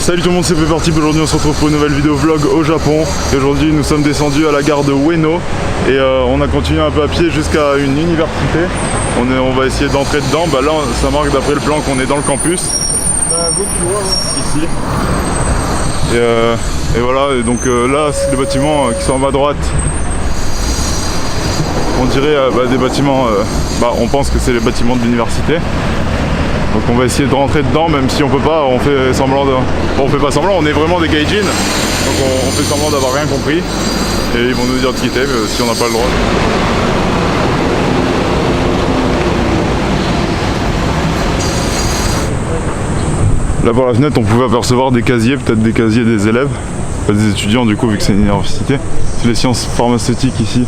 Salut tout le monde, c'est Parti. Aujourd'hui on se retrouve pour une nouvelle vidéo vlog au Japon. Et aujourd'hui nous sommes descendus à la gare de Ueno. Et on a continué un peu à pied jusqu'à une université. On va essayer d'entrer dedans. Bah là ça marque d'après le plan qu'on est dans le campus. Ici. Et voilà, et donc là c'est des bâtiments qui sont à ma droite. On dirait des bâtiments, on pense que c'est les bâtiments de l'université. Donc on va essayer de rentrer dedans, même si on peut pas, on fait semblant de... Bon, on fait pas semblant, on est vraiment des gaijins. Donc on fait semblant d'avoir rien compris. Et ils vont nous dire de quitter, mais si on n'a pas le droit. Là par la fenêtre on pouvait apercevoir des casiers, peut-être des casiers des élèves. Pas des étudiants du coup vu que c'est une université. C'est les sciences pharmaceutiques ici.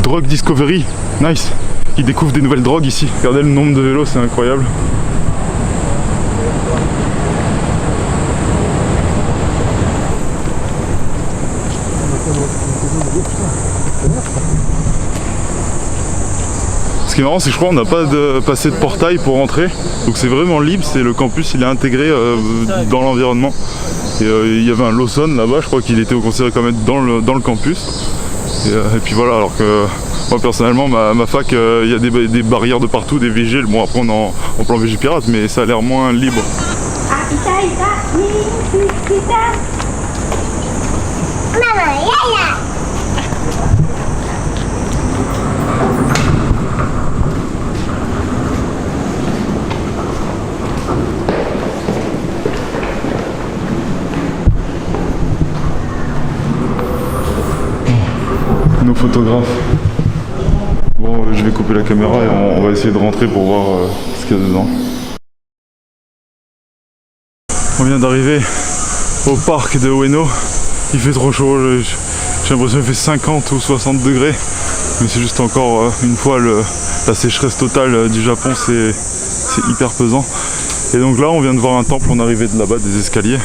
Drug Discovery, nice. Ils découvrent des nouvelles drogues ici. Regardez le nombre de vélos, c'est incroyable. Ce qui est marrant, c'est que je crois qu'on n'a pas passé de portail pour entrer. Donc c'est vraiment libre, c'est le campus, il est intégré dans l'environnement. Et il y avait un Lawson là-bas, je crois qu'il était considéré comme être dans le campus. Et puis voilà, alors que moi personnellement, ma fac, il y a des barrières de partout, des vigiles. Bon après on est en plan Vigipirate, mais ça a l'air moins libre. Nos photographes. Bon, je vais couper la caméra et on va essayer de rentrer pour voir ce qu'il y a dedans. On vient d'arriver au parc de Ueno. Il fait trop chaud, j'ai l'impression qu'il fait 50 ou 60 degrés. Mais c'est juste encore une fois la sécheresse totale du Japon, c'est hyper pesant. Et donc là on vient de voir un temple, on est arrivé de là-bas, des escaliers.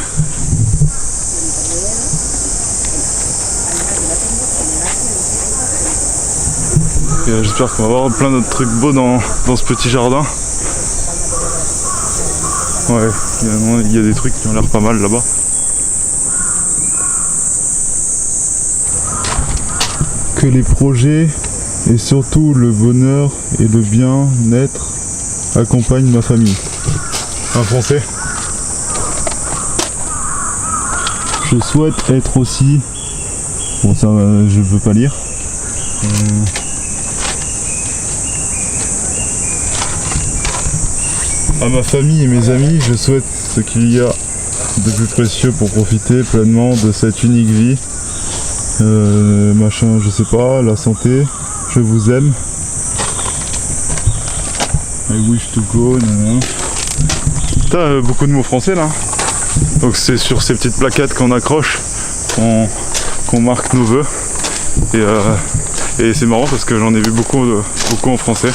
J'espère qu'on va avoir plein d'autres trucs beaux dans ce petit jardin. Ouais, il y a des trucs qui ont l'air pas mal là-bas. Que les projets et surtout le bonheur et le bien-être accompagnent ma famille. Un français. Je souhaite être aussi... Bon ça je veux pas lire. À ma famille et mes amis, je souhaite ce qu'il y a de plus précieux pour profiter pleinement de cette unique vie. Machin, je sais pas, la santé, je vous aime. I wish to go, nanana. T'as beaucoup de mots français là. Donc c'est sur ces petites plaquettes qu'on accroche, qu'on marque nos vœux. Et c'est marrant parce que j'en ai vu beaucoup en français.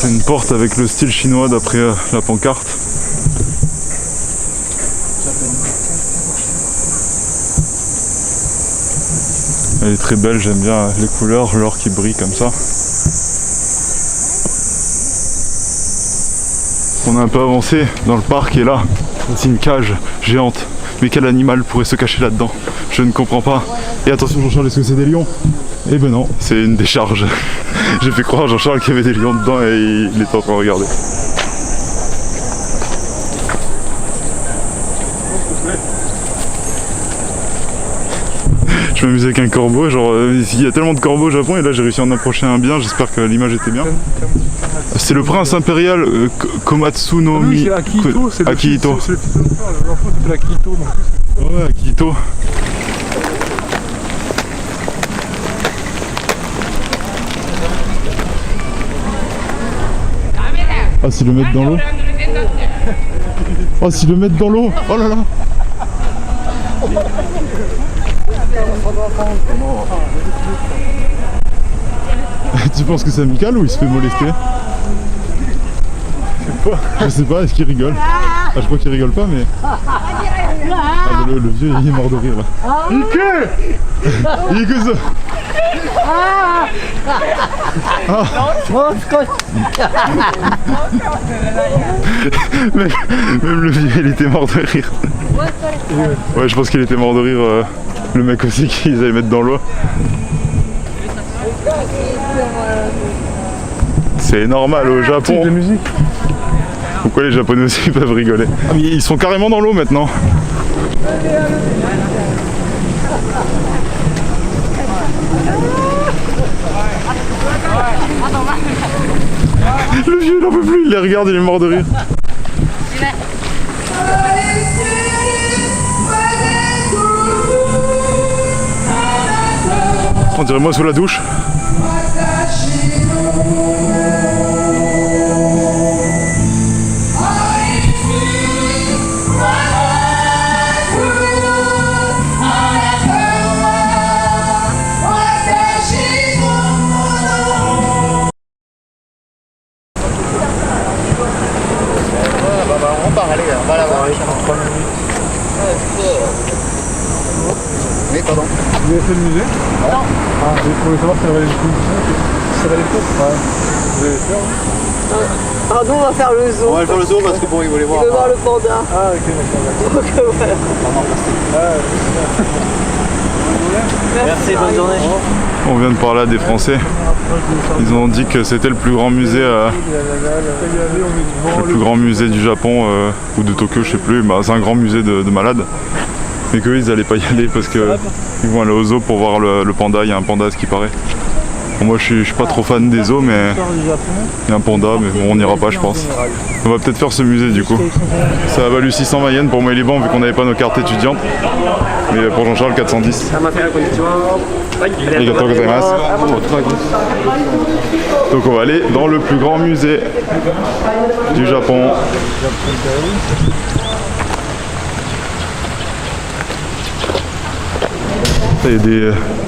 C'est une porte avec le style chinois d'après la pancarte. Elle est très belle, j'aime bien les couleurs, l'or qui brille comme ça. On a un peu avancé dans le parc et là, c'est une cage géante. Mais quel animal pourrait se cacher là-dedans? Je ne comprends pas. Et attention Jean-Charles, est-ce que c'est des lions? Eh ben non, c'est une décharge. J'ai fait croire à Jean-Charles qu'il y avait des lions dedans et il était en train de regarder. Je m'amuse avec un corbeau, genre il y a tellement de corbeaux au Japon et là j'ai réussi à en approcher un bien, j'espère que l'image était bien. C'est le prince impérial Komatsu no Mi... Oui, Akihito, c'est le Akihito. C'est le fils de l'enfant s'appelle Akihito. Ouais, Akihito. Ah, s'ils le mettent dans l'eau. Oh, s'ils le mettent dans l'eau. Oh là là. Tu penses que c'est amical ou il se fait molester? Je sais pas, est-ce qu'il rigole? Ah, je crois qu'il rigole pas, mais... Ah, le vieux, il est mort de rire, là. Il est que ça. Même le vieux, il était mort de rire. Ouais, je pense qu'il était mort de rire. Le mec aussi qu'ils allaient mettre dans l'eau. C'est normal au Japon. de musique. Pourquoi les Japonais aussi peuvent rigoler? Ah, mais ils sont carrément dans l'eau maintenant. Le vieux il en peut plus, il les regarde, il est mort de rire. On dirait moi sous la douche. On va la voir. Oui, pardon. Vous avez fait le musée? Non. Ah, vous voulez savoir si ça valait le coup? Ça valait le coup? Ouais. Vous allez le faire? Alors nous on va faire le zoo. On va faire le zoo parce que bon, ils voulaient voir. Il veut voir le panda. Ah, ok, d'accord. Donc voilà. Merci, bonne journée. On vient de parler à des Français. Ils ont dit que c'était le plus grand musée, du Japon ou de Tokyo, je sais plus. Bah, c'est un grand musée de malades. Mais qu'eux ils allaient pas y aller parce que ils vont aller au zoo pour voir le panda. Il y a un panda à ce qui paraît. Bon, moi je suis pas trop fan des zoos, mais il y a un panda, mais bon, on n'ira pas je pense. On va peut-être faire ce musée du coup. Ça a valu 620 yens pour moi et Liban vu qu'on n'avait pas nos cartes étudiantes. Mais pour Jean-Charles 410. Arigatou gozaimasu. Donc on va aller dans le plus grand musée du Japon. Il y a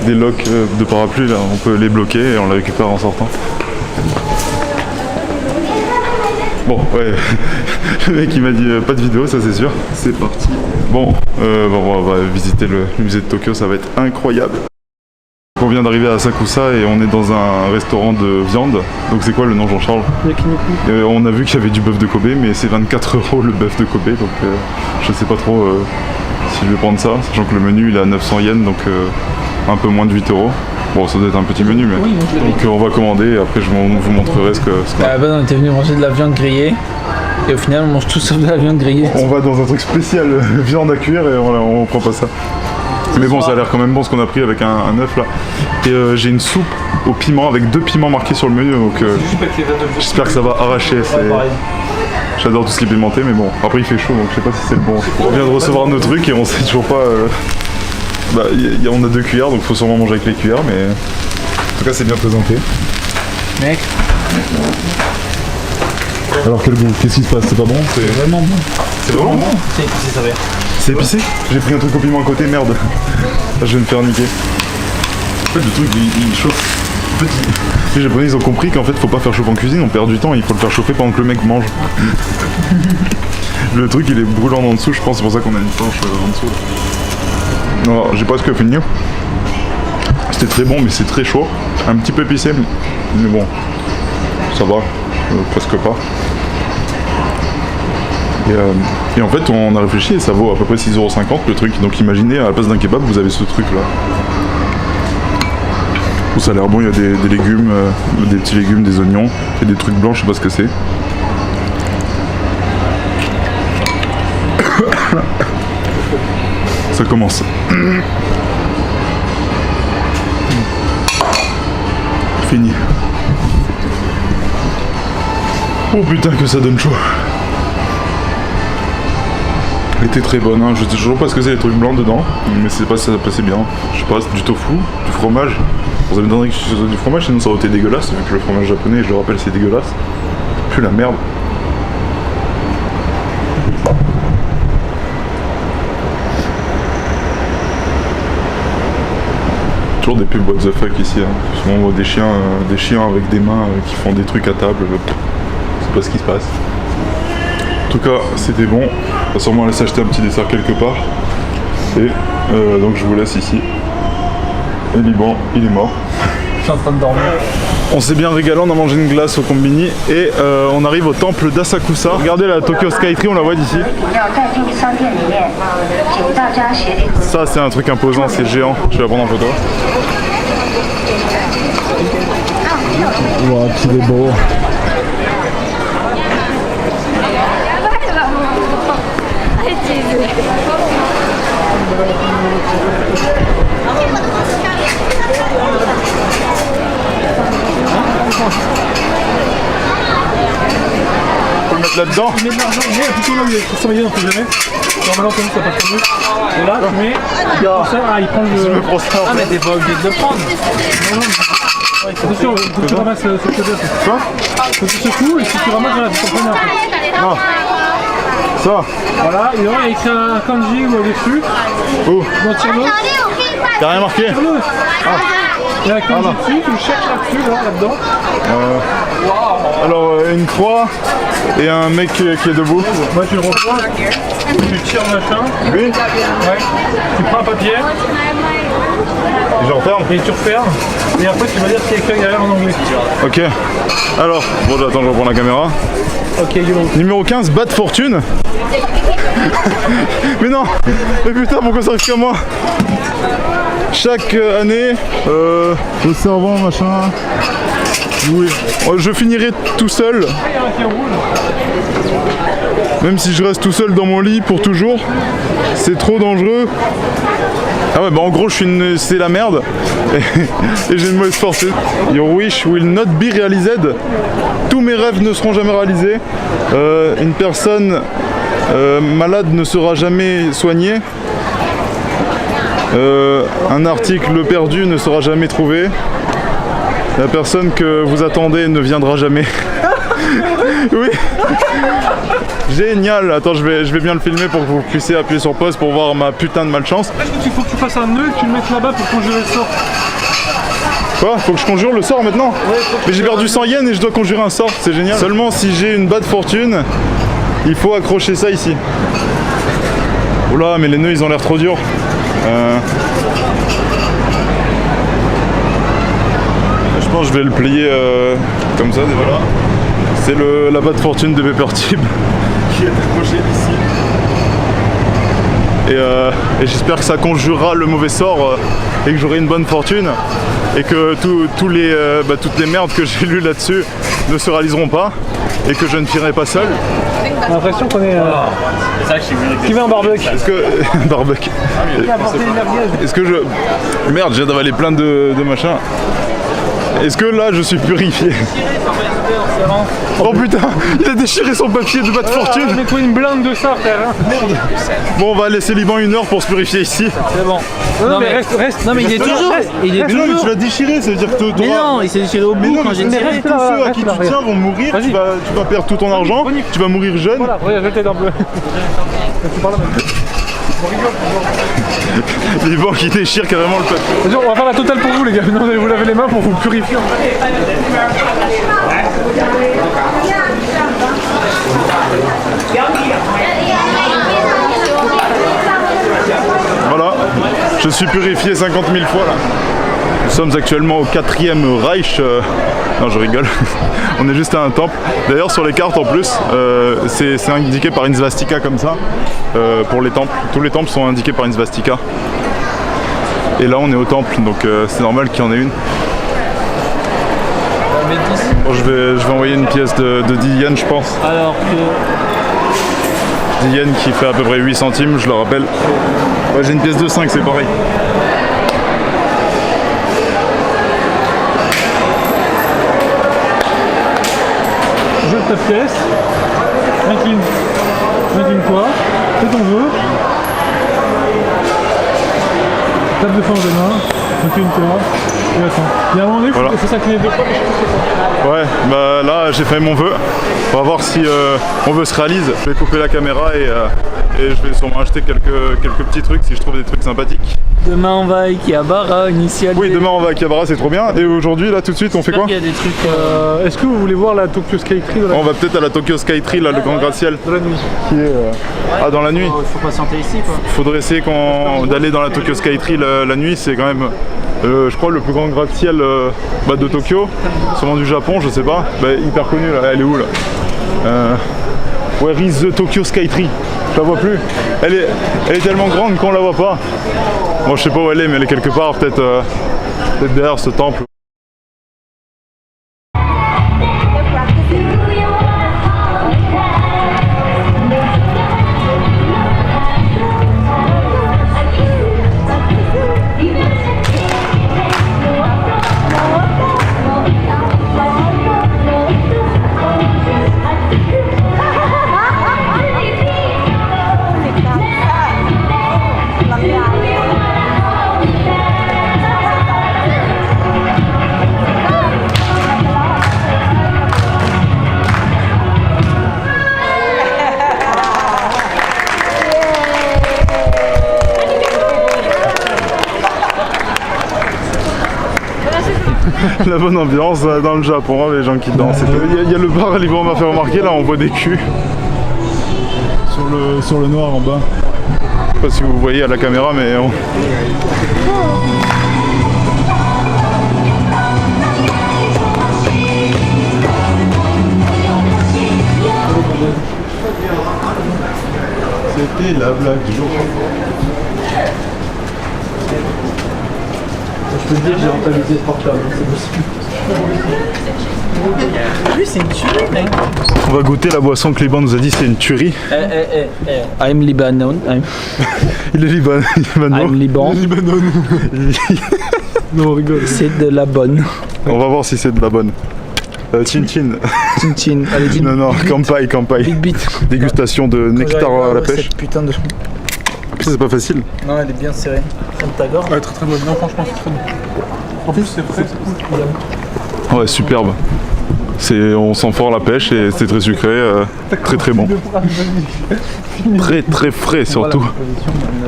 des locks de parapluie là, on peut les bloquer et on les récupère en sortant. Bon, ouais, le mec il m'a dit pas de vidéo, ça c'est sûr. C'est parti. Bon, on va visiter le musée de Tokyo, ça va être incroyable. On vient d'arriver à Asakusa et on est dans un restaurant de viande. Donc c'est quoi le nom Jean-Charles? On a vu qu'il y avait du bœuf de Kobe, mais c'est 24 € le bœuf de Kobe, donc je sais pas trop si je vais prendre ça, sachant que le menu il est à 900 yens, donc un peu moins de 8 €. Bon, ça doit être un petit menu, mais... Oui, donc on va commander et après je vous montrerai ce qu'on a. À la base, on était venu manger de la viande grillée. Et au final, on mange tout sauf de la viande grillée. On va dans un truc spécial, viande à cuire, et on prend pas ça. Mais bon, ça a l'air quand même bon ce qu'on a pris avec un œuf là. Et j'ai une soupe au piment avec 2 piments marqués sur le menu, donc j'espère que ça va arracher. J'adore tout ce qui est pimenté, mais bon, après il fait chaud, donc je sais pas si c'est le bon. On vient de recevoir nos trucs et on sait toujours pas... on a 2 cuillères, donc faut sûrement manger avec les cuillères, mais en tout cas c'est bien présenté. Mec. Alors quel goût? Qu'est-ce qui se passe? C'est pas bon? C'est vraiment bon. C'est vraiment bon? C'est épicé, ça va. C'est épicé? J'ai pris un truc au piment à côté, merde. Là, je vais me faire niquer. En fait le truc il chauffe. En fait, les Japonais ils ont compris qu'en fait faut pas faire chauffer en cuisine, on perd du temps, il faut le faire chauffer pendant que le mec mange. Le truc il est brûlant en dessous, je pense, c'est pour ça qu'on a une planche en dessous. Non, j'ai presque fini. C'était très bon, mais c'est très chaud. Un petit peu épicé, mais bon, ça va, presque pas. Et en fait, on a réfléchi et ça vaut à peu près 6,50 € le truc. Donc imaginez, à la place d'un kebab, vous avez ce truc là. Oh, ça a l'air bon, il y a des légumes, des petits légumes, des oignons et des trucs blancs, je sais pas ce que c'est. Ça commence. Fini. Oh putain que ça donne chaud. Elle était très bonne, hein. Je sais toujours pas ce que c'est les trucs blancs dedans, mais c'est pas ça passait bien. Je sais pas, c'est du tofu, du fromage. Vous m'étonnerait que ce soit du fromage, sinon ça aurait été dégueulasse, vu que le fromage japonais, je le rappelle, c'est dégueulasse. Plus la merde. toujours des pubs what the fuck ici. Hein. Souvent on voit des chiens avec des mains qui font des trucs à table. C'est pas ce qui se passe. En tout cas, c'était bon. On va sûrement aller s'acheter un petit dessert quelque part. Et donc je vous laisse ici. Et Liban, il est mort. Je suis en train de dormir. On s'est bien régalé, on a mangé une glace au Combini et on arrive au temple d'Asakusa. Regardez la Tokyo Skytree, on la voit d'ici. Ça c'est un truc imposant, c'est géant. Je vais la prendre en photo. Wow, qu'il est beau. Faut le mettre là-dedans. Tu mets de l'argent, mais plutôt là où il y a Christian Maillet, on sait jamais. Normalement, comme ça passe pas mieux. Et là, tu mets, comme ça, il prend le. Je me prends ça. Ah mais t'es pas obligé de le prendre. Attention, faut que tu ramasses ce que tu as. Quoi? Faut que tu secoues et si tu ramasses, voilà, tu comprends après. Ah. Ça. Voilà, et là, il y a écrit un kanji au-dessus. Où? Dans Tierno. T'as rien marqué? Tierno. Il y a un kanji dessus, tu le cherches là-dessus, là-dedans. Alors une croix et un mec qui est debout. Moi, tu le reprends, tu tires le machin. Oui. Ouais. Tu prends un papier Et je referme. et tu refermes. Et après, tu vas dire ce qu'il y a écrit derrière en anglais. Ok. Alors, bon j'attends, je reprends la caméra. Ok, Guillaume. Numéro 15, Bad Fortune. Mais non. Mais putain, pourquoi ça arrive qu'à moi? Chaque année, au servant, machin. Oui. Je finirai tout seul. Il y a un qui est rouge. Même si je reste tout seul dans mon lit pour toujours. C'est trop dangereux. Ah ouais, bah en gros, c'est la merde. Et j'ai une mauvaise fortune. Your wish will not be realized. Tous mes rêves ne seront jamais réalisés. Une personne malade ne sera jamais soignée. Un article perdu ne sera jamais trouvé. La personne que vous attendez ne viendra jamais. Oui. Génial. Attends, je vais bien le filmer pour que vous puissiez appuyer sur pause pour voir ma putain de malchance. Est-ce qu'il faut que tu fasses un nœud et que tu le mettes là-bas pour conjurer le sort? Quoi? Faut que je conjure le sort maintenant? Mais j'ai perdu 100 yens et je dois conjurer un sort, c'est génial. Seulement si j'ai une bad fortune, il faut accrocher ça ici. Oula, mais les nœuds ils ont l'air trop durs. Je pense que je vais le plier comme ça, et voilà. C'est la bad fortune de Pepper Tip qui est accroché ici. Et j'espère que ça conjurera le mauvais sort et que j'aurai une bonne fortune et que toutes les merdes que j'ai lues là-dessus ne se réaliseront pas et que je ne finirai pas seul. J'ai l'impression qu'on est. Qui met un barbecue? Est-ce que. Barbecue. Qui a apporté une merguez? Est-ce que je. Merde, j'ai d'avaler plein de machins. Est-ce que là je suis purifié? Oh putain, il a déchiré son papier de bad fortune. Mets-toi une blinde de ça, frère. Merde. Bon, on va laisser Liban 1 heure pour se purifier ici. C'est bon. Non, mais reste. Non mais il est toujours. Il est Mais non, mais tu toujours. l'as déchiré, ça veut dire que tu Mais non, il s'est déchiré au Mais bout non, quand mais j'ai tous tiré. ceux à qui reste tu là, tiens vont mourir, Vas-y. tu vas perdre tout ton argent, tu vas mourir jeune. Voilà, regarde, je vais t'aider un peu. Tu parles là. Liban qui déchire carrément le papier. Vas-y, on va faire la totale pour vous, les gars. Maintenant, vous allez vous laver les mains pour vous purifier. Voilà, je suis purifié 50 000 fois là. Nous sommes actuellement au 4e Reich. Non, je rigole. On est juste à un temple. D'ailleurs, sur les cartes en plus, c'est indiqué par une svastika comme ça. Pour les temples. Tous les temples sont indiqués par une svastika. Et là, on est au temple, donc c'est normal qu'il y en ait une. Bon, je vais envoyer une pièce de 10 yens, je pense. Alors que. 10 yens qui fait à peu près 8 centimes, je le rappelle. Ouais, j'ai une pièce de 5, c'est pareil. Jette ta pièce. Incline-toi. Fais ton vœu. Tape de force des mains. Incline-toi. Et attends. Il y a un moment donné, il faut s'incliner 2 fois. Ouais, bah là j'ai fait mon vœu. On va voir si mon vœu se réalise. Je vais couper la caméra et je vais sûrement acheter quelques petits trucs si je trouve des trucs sympathiques. Demain on va à Akihabara, initial. Oui, demain on va à Akihabara, c'est trop bien. Et aujourd'hui, là, tout de suite, on fait quoi? Il y a des trucs. Est-ce que vous voulez voir la Tokyo Skytree On va peut-être à la Tokyo Skytree, là, le grand gratte-ciel. de la nuit? Qui est, Ah, dans la nuit. Faut patienter ici quoi. Faudrait essayer d'aller dans la Tokyo Skytree la nuit, c'est quand même, je crois, le plus grand gratte-ciel de Tokyo, sûrement du Japon, je sais pas. Hyper connu là, elle est où là? Where is the Tokyo Skytree? Je la vois plus. Elle est tellement grande qu'on la voit pas. Moi je sais pas où elle est, mais elle est quelque part, peut-être derrière ce temple. La bonne ambiance dans le Japon, les gens qui dansent. Il y a le bar Libre m'a fait remarquer, là on voit des culs sur le noir en bas. Je sais pas si vous voyez à la caméra, mais c'était la blague du jour. Je peux te dire que j'ai rentabilisé ce portable, c'est possible. Lui c'est une tuerie mec. On va goûter la boisson que Liban nous a dit, c'est une tuerie. I'm Libanon. Il est Liban. I'm Liban. Non, on rigole. C'est de la bonne. On va voir si c'est de la bonne. Chin chin. Chin chin. Allez, big Non, kampai, kampai. Big beat. Dégustation de nectar à la pêche. Cette putain de... C'est pas facile. Non, elle est bien serrée. Comme ta gorge. Ouais, très très bonne. Non, franchement, c'est très bon. En plus, c'est frais, c'est cool. Ouais, superbe. On sent fort la pêche et c'est très sucré, très très bon. Très très frais surtout.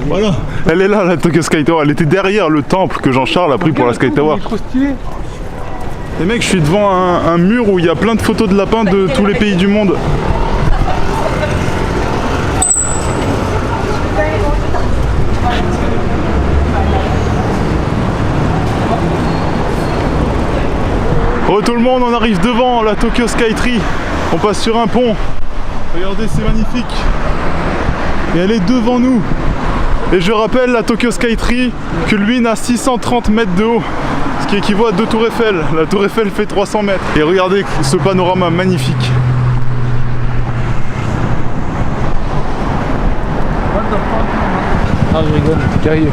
Voilà. Elle est là, la Tokyo Sky Tower. Elle était derrière le temple que Jean-Charles a pris pour la Sky Tower. trop stylé. Les mecs, je suis devant un mur où il y a plein de photos de lapins de tous les pays du monde. Oh tout le monde, on arrive devant la Tokyo Skytree. On passe sur un pont. Regardez, c'est magnifique. Et elle est devant nous. Et je rappelle, la Tokyo Skytree culmine à 630 mètres de haut, ce qui équivaut à 2 tours Eiffel. La tour Eiffel fait 300 mètres. Et regardez ce panorama magnifique. Ah, je rigole. Guerrier.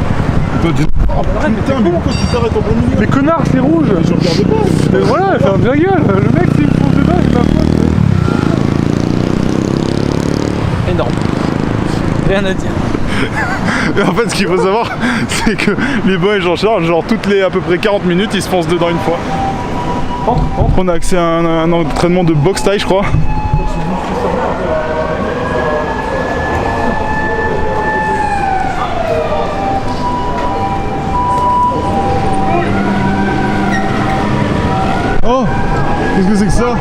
Putain, mais pourquoi tu t'arrêtes en plein milieu? Mais connard, c'est rouge. Je regarde pas. Mais voilà, ferme ta gueule. Le mec, s'il me fonce dedans, c'est ma faute. Énorme. Rien à dire. Et en fait, ce qu'il faut savoir, c'est que les boys et Jean-Charles, genre toutes les à peu près 40 minutes, ils se foncent dedans une fois. On a accès à un entraînement de boxe taille, je crois. Oh, qu'est-ce que c'est que ça?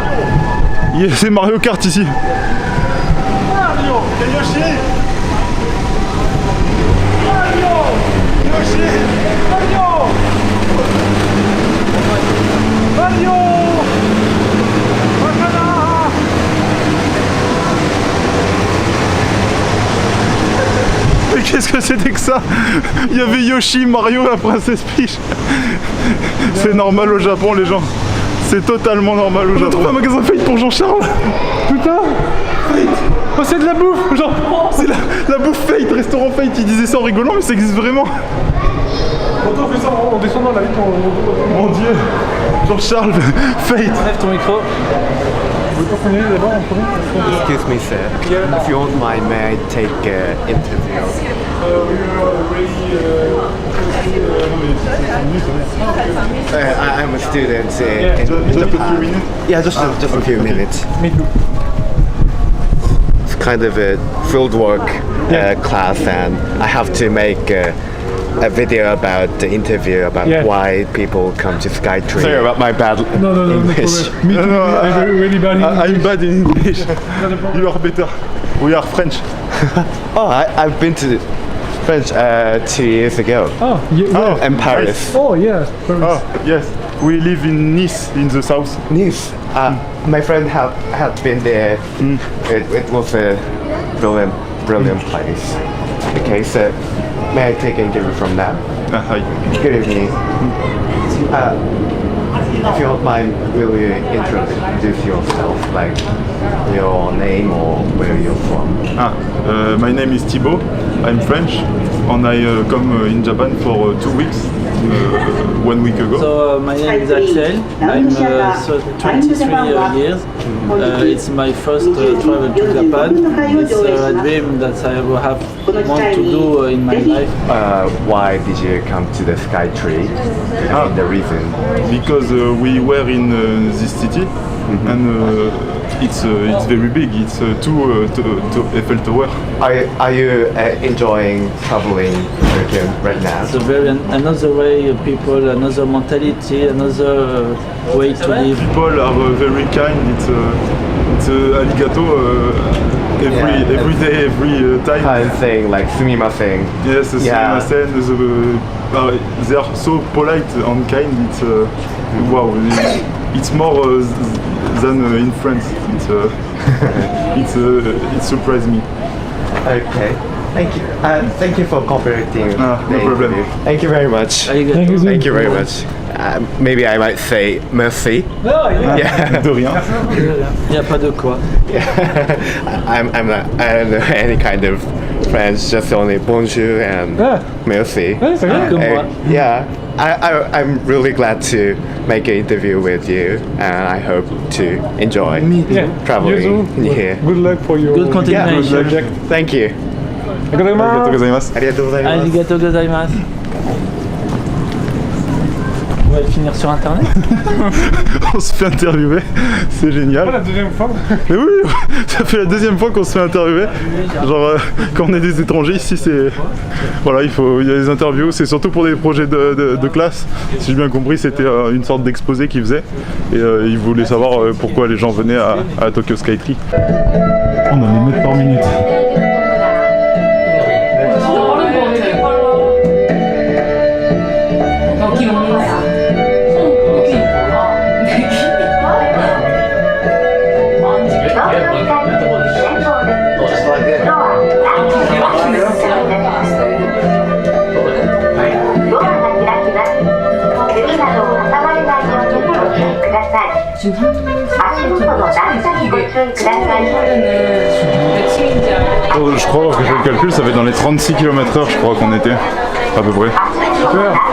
C'est Mario Kart ici. Mario, Yoshi. Mario! Mais qu'est-ce que c'était que ça? Il y avait Yoshi, Mario, la princesse Peach. C'est normal au Japon, les gens. C'est totalement normal au Japon. On a trouvé un magasin Fate pour Jean-Charles. Putain. Fate. Oh, c'est de la bouffe, genre. C'est la bouffe Fate, restaurant Fate. Il disait ça en rigolant, mais ça existe vraiment. Quand on fait ça en descendant la vitre, Mon Dieu. Jean-Charles, Fate. Lève ton micro. vous pouvez pas finir d'abord en premier? Excuse me, sir. If you don't mind, may I take interview? I'm a student in Japan. Yeah, just a few minutes. Me too. It's kind of a field work class, and I have to make a video about the interview about Yeah. why people come to Skytree. Sorry about my bad No, no, no, no English. problem. Me too. No, I'm really bad in I'm bad in English. You are better. We are French. Oh, I've been to French 2 years ago. Oh, yeah. In Paris. Oh, yeah. Paris. Oh, yes. We live in Nice, in the south. Nice. My friend had been there. It was a brilliant place. Okay, so may I take an interview from now? Hi. Good evening. If you don't mind, will you introduce yourself, like your name or where you're from? My name is Thibaut. I'm French, and I come in Japan for 2 weeks. 1 week ago. So my name is Axel. I'm 23 years. It's my first travel to Japan. It's a dream that I will want to do in my life. Why did you come to the Skytree? I mean, the reason. Because we were in this city, and it's very big. It's to Eiffel Tower. Are you enjoying traveling right now? It's a very another way of people, another mentality, another way to live. People are very kind. It's arigato every day, every time. Kind thing like sumimasen. Yes, Yeah. they are so polite and kind. It's wow. It's more than in France. It surprised me. Okay. Thank you. Thank you for cooperating. No problem. Thank you very much. Arigato. Thank you very much. Maybe I might say merci. Oh, yeah. Yeah. De rien. Il n'y a pas de quoi. I don't know any kind of French, just only bonjour and Yeah. merci. Ouais, c'est vrai. Comme moi. Yeah, I'm really glad to make an interview with you, and I hope to enjoy Yeah. traveling You too. here. Good luck for your Good continuation. project. Thank you. Arigatou gozaimasu. Arigatou gozaimasu. Arigato gozaimasu. On va le finir sur internet. On se fait interviewer, c'est génial. La deuxième fois. Mais oui, ça fait la deuxième fois qu'on se fait interviewer. Genre quand on est des étrangers ici, c'est voilà, il y a des interviews. C'est surtout pour des projets de classe. Si j'ai bien compris, c'était une sorte d'exposé qu'ils faisaient et ils voulaient savoir pourquoi les gens venaient à Tokyo Skytree. On a 1 mètre par minute. Je crois que j'ai le calcul, ça fait dans les 36 km/h, je crois qu'on était à peu près.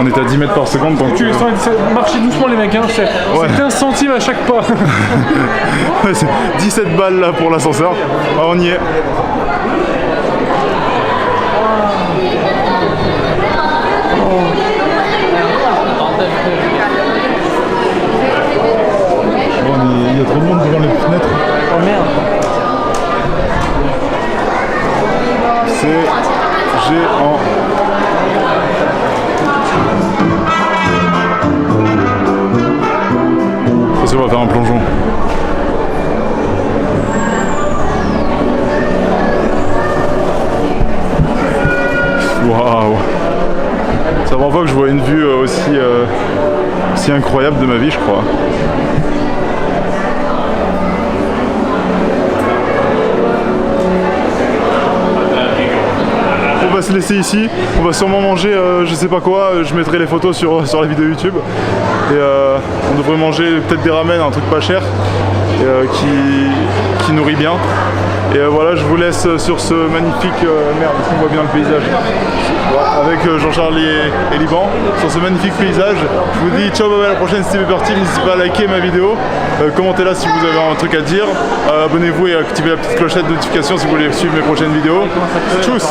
On était à 10 mètres par seconde. Donc, Tu marchez doucement les mecs, hein. C'est 15 centimes à chaque pas. ouais, c'est 17 balles là pour l'ascenseur. Ah, on y est. Il y a trop de monde devant les fenêtres. Oh merde. C'est géant. Ça, on va faire un plongeon. Waouh! C'est la première fois que je vois une vue aussi incroyable de ma vie, je crois. On va se laisser ici, on va sûrement manger je sais pas quoi, je mettrai les photos sur la vidéo YouTube et on devrait manger peut-être des ramen, un truc pas cher et, qui nourrit bien et voilà, je vous laisse sur ce magnifique merde, est-ce qu'on voit bien le paysage avec Jean-Charles et Liban sur ce magnifique paysage. Je vous dis ciao, bye bye, à la prochaine, c'était Pepperteam. N'hésitez pas à liker ma vidéo, commentez-la si vous avez un truc à dire, abonnez-vous et activez la petite clochette de notification si vous voulez suivre mes prochaines vidéos. Tchuss.